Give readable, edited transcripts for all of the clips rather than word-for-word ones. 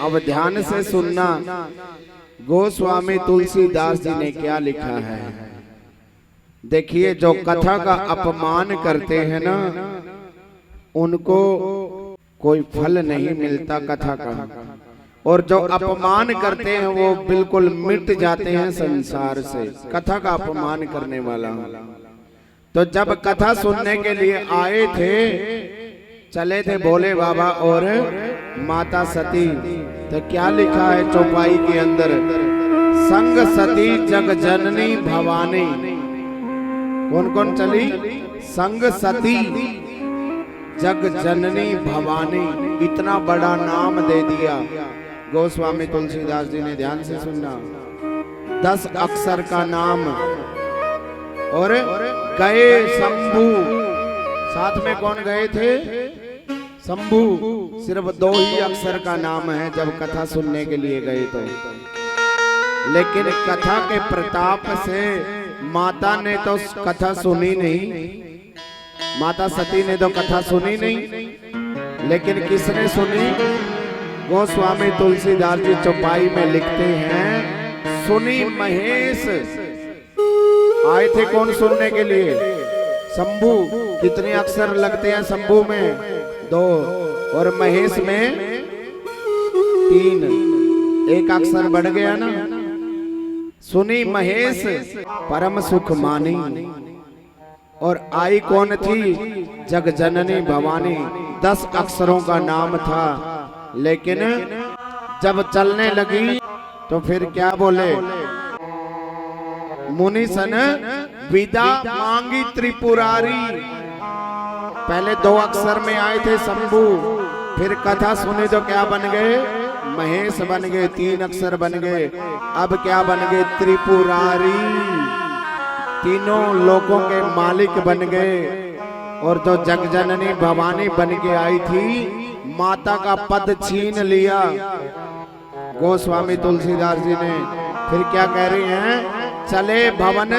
अब ध्यान से सुनना, गोस्वामी तुलसीदास जी ने क्या लिखा है। देखिए, जो कथा का अपमान करते हैं ना, उनको कोई फल नहीं मिलता कथा का, और जो अपमान करते हैं वो बिल्कुल मिट जाते हैं संसार से। कथा का अपमान करने वाला। तो जब कथा सुनने के लिए आए थे, चले थे भोले बाबा और माता सती, तो क्या लिखा है चौपाई के अंदर, संग सती जग जननी भवानी। कौन कौन चली? संग सती जग जननी भवानी। इतना बड़ा नाम दे दिया गोस्वामी तुलसीदास जी ने। ध्यान से सुनना, 10 अक्षर का नाम, और गए शंभू। साथ में कौन गए थे? शंभू। सिर्फ 2 ही अक्षर का नाम है जब कथा सुनने के लिए गए तो। लेकिन कथा के प्रताप से माता ने तो कथा सुनी नहीं, माता सती ने तो कथा सुनी नहीं, लेकिन किसने सुनी? गोस्वामी तुलसीदास जी चौपाई में लिखते हैं, सुनी महेश। आए थे कौन सुनने के लिए? शंभू। कितने अक्षर लगते हैं शंभू में? 2, और महेश में 3। 1 अक्षर बढ़ गया ना। सुनी महेश परम सुख मानी। और आई कौन थी? जग जननी भवानी। 10 अक्षरों का नाम था, लेकिन जब चलने लगी तो फिर क्या बोले? मुनि सन विदा मांगी त्रिपुरारी। पहले 2 अक्षर में आए थे शंभू, फिर कथा सुनी तो क्या बन गए? महेश बन गए, 3 अक्षर बन गए। अब क्या बन गए? त्रिपुरारी। तीनों लोकों के मालिक बन गए। और जो जगजननी भवानी बन के आई थी, माता का पद छीन लिया गोस्वामी तुलसीदास जी ने। फिर क्या कह रही हैं? चले भवन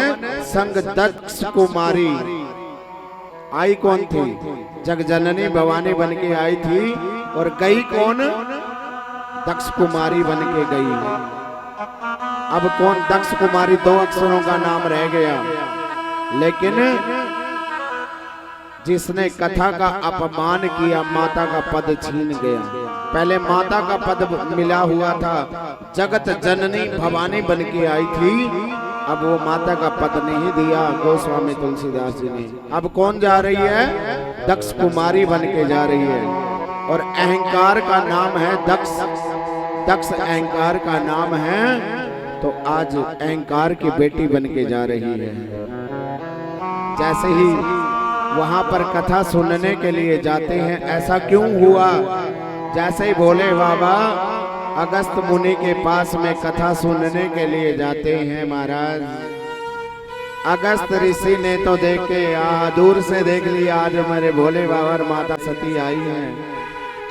संग दक्ष कुमारी। आई कौन थी? जगजननी भवानी बन के आई थी, और गई कौन? दक्ष कुमारी बन के गई। अब कौन? दक्ष कुमारी। 2 अक्षरों का नाम रह गया, लेकिन जिसने कथा का अपमान किया, माता का पद छीन गया। पहले माता का पद मिला हुआ था, जगत जननी भवानी बन के आई थी, अब वो माता का पद नहीं दिया गोस्वामी तुलसीदास जी ने। अब कौन जा रही है? दक्ष कुमारी बन के जा रही है, और अहंकार का नाम है दक्ष। दक्ष अहंकार का नाम है, तो आज अहंकार की बेटी बन के जा रही है। जैसे ही वहां पर कथा सुनने के लिए जाते हैं, ऐसा क्यों हुआ? जैसे ही भोले बाबा अगस्त मुनि के पास में कथा सुनने के लिए जाते हैं, महाराज अगस्त ऋषि ने तो देख के दूर से देख लिया, आज मेरे भोले बाबा और माता सती आई हैं,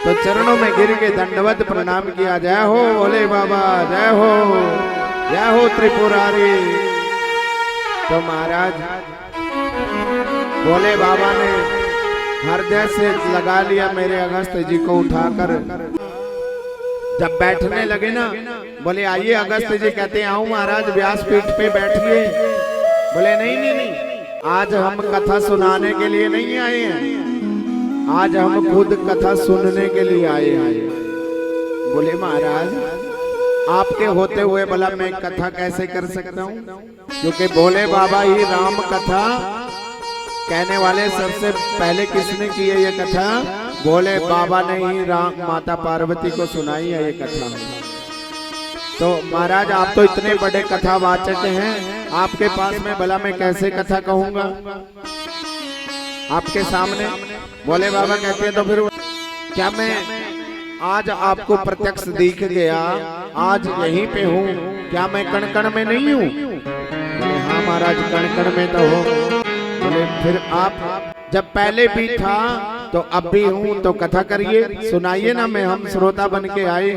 तो चरणों में गिर के दंडवत प्रणाम किया। जय हो भोले बाबा, जय हो त्रिपुरारी। तो महाराज भोले बाबा ने हृदय से लगा लिया मेरे अगस्त जी को उठाकर। जब बैठने लगे ना, बोले आइए अगस्त जी। कहते हैं आओ महाराज, व्यासपीठ पे बैठिए। बोले नहीं, आज हम कथा सुनाने के लिए नहीं आए हैं, आज हम खुद कथा सुनने के लिए आए हैं। बोले महाराज आपके होते हुए भला मैं कथा कैसे कर सकता हूँ? क्योंकि भोले बाबा ही राम कथा कहने वाले। सबसे पहले किसने की है ये कथा? भोले बाबा ने ही राम माता पार्वती को सुनाई है ये कथा। तो महाराज आप तो इतने बड़े कथावाचक हैं, आपके पास में भला मैं कैसे कथा कहूंगा आपके सामने? भोले बाबा कहते हैं तो फिर क्या मैं आज आपको प्रत्यक्ष दिख गया, आज यहीं पे हूँ, क्या मैं कण कण में नहीं हूँ? बोले हाँ महाराज कण कण में तो हो। बोले फिर आप जब पहले भी था तो अब भी हूँ, तो कथा करिए, सुनाइए ना, मैं हम श्रोता बन के आए।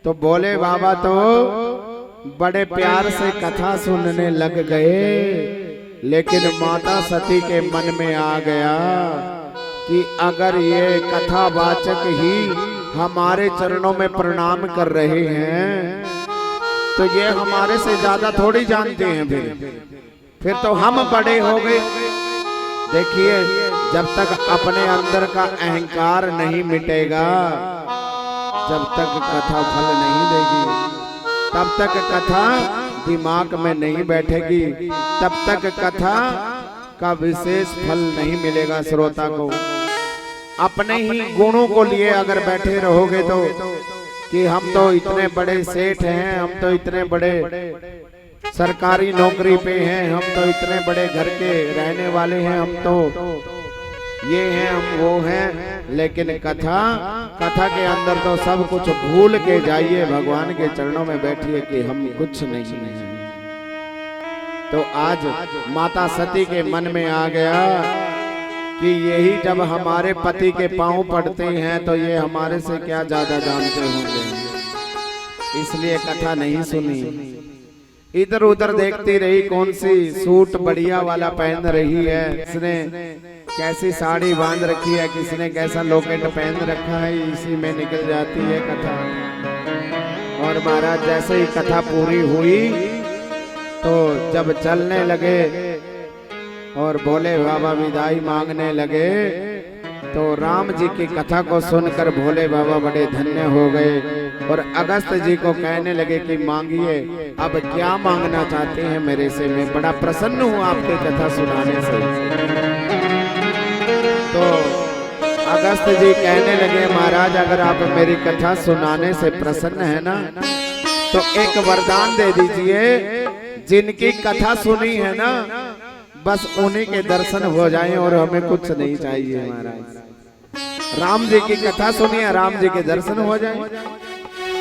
तो भोले बाबा तो बड़े प्यार से कथा सुनने लग गए, लेकिन माता सती के मन में आ गया कि अगर ये कथावाचक ही हमारे चरणों में प्रणाम कर रहे हैं, तो ये हमारे से ज्यादा थोड़ी जानते हैं। फिर तो हम बड़े हो गए। देखिए, जब तक अपने अंदर का अहंकार नहीं मिटेगा, जब तक कथा फल नहीं देगी, तब तक कथा दिमाग में नहीं बैठेगी, तब तक कथा का विशेष फल नहीं मिलेगा श्रोता को। अपने ही गुणों को लिए अगर बैठे रहोगे तो कि हम तो इतने बड़े सेठ हैं, हम तो इतने बड़े सरकारी नौकरी पे हैं, हम तो इतने बड़े घर के रहने वाले हैं, हम तो ये हैं, हम वो हैं, लेकिन कथा के अंदर तो सब कुछ भूल के जाइए, भगवान के चरणों में बैठिए कि हम कुछ नहीं हैं। तो आज माता सती के मन में आ गया कि यही जब हमारे पति के पांव पड़ते हैं तो ये हमारे से क्या ज्यादा जानते होंगे, इसलिए कथा नहीं सुनी। इधर उधर देखती रही, कौन सी सूट बढ़िया वाला पहन रही है, किसने कैसी साड़ी बांध रखी है, किसने कैसा लॉकेट पहन रखा है, इसी में निकल जाती है कथा। और महाराज जैसे ही कथा पूरी हुई तो जब चलने लगे और भोले बाबा विदाई मांगने लगे, तो राम जी की कथा को सुनकर भोले बाबा बड़े धन्य हो गए और अगस्त जी को कहने लगे कि मांगिए, अब क्या मांगना चाहते हैं मेरे से, मैं बड़ा प्रसन्न हूँ आपकी कथा सुनाने से। तो अगस्त जी कहने लगे, महाराज अगर आप मेरी कथा सुनाने से प्रसन्न है ना, तो एक वरदान दे दीजिए, जिनकी कथा सुनी है ना बस उन्हीं के दर्शन हो जाएं और हमें कुछ नहीं चाहिए महाराज। राम जी की कथा सुनिए, राम जी के दर्शन हो जाएं।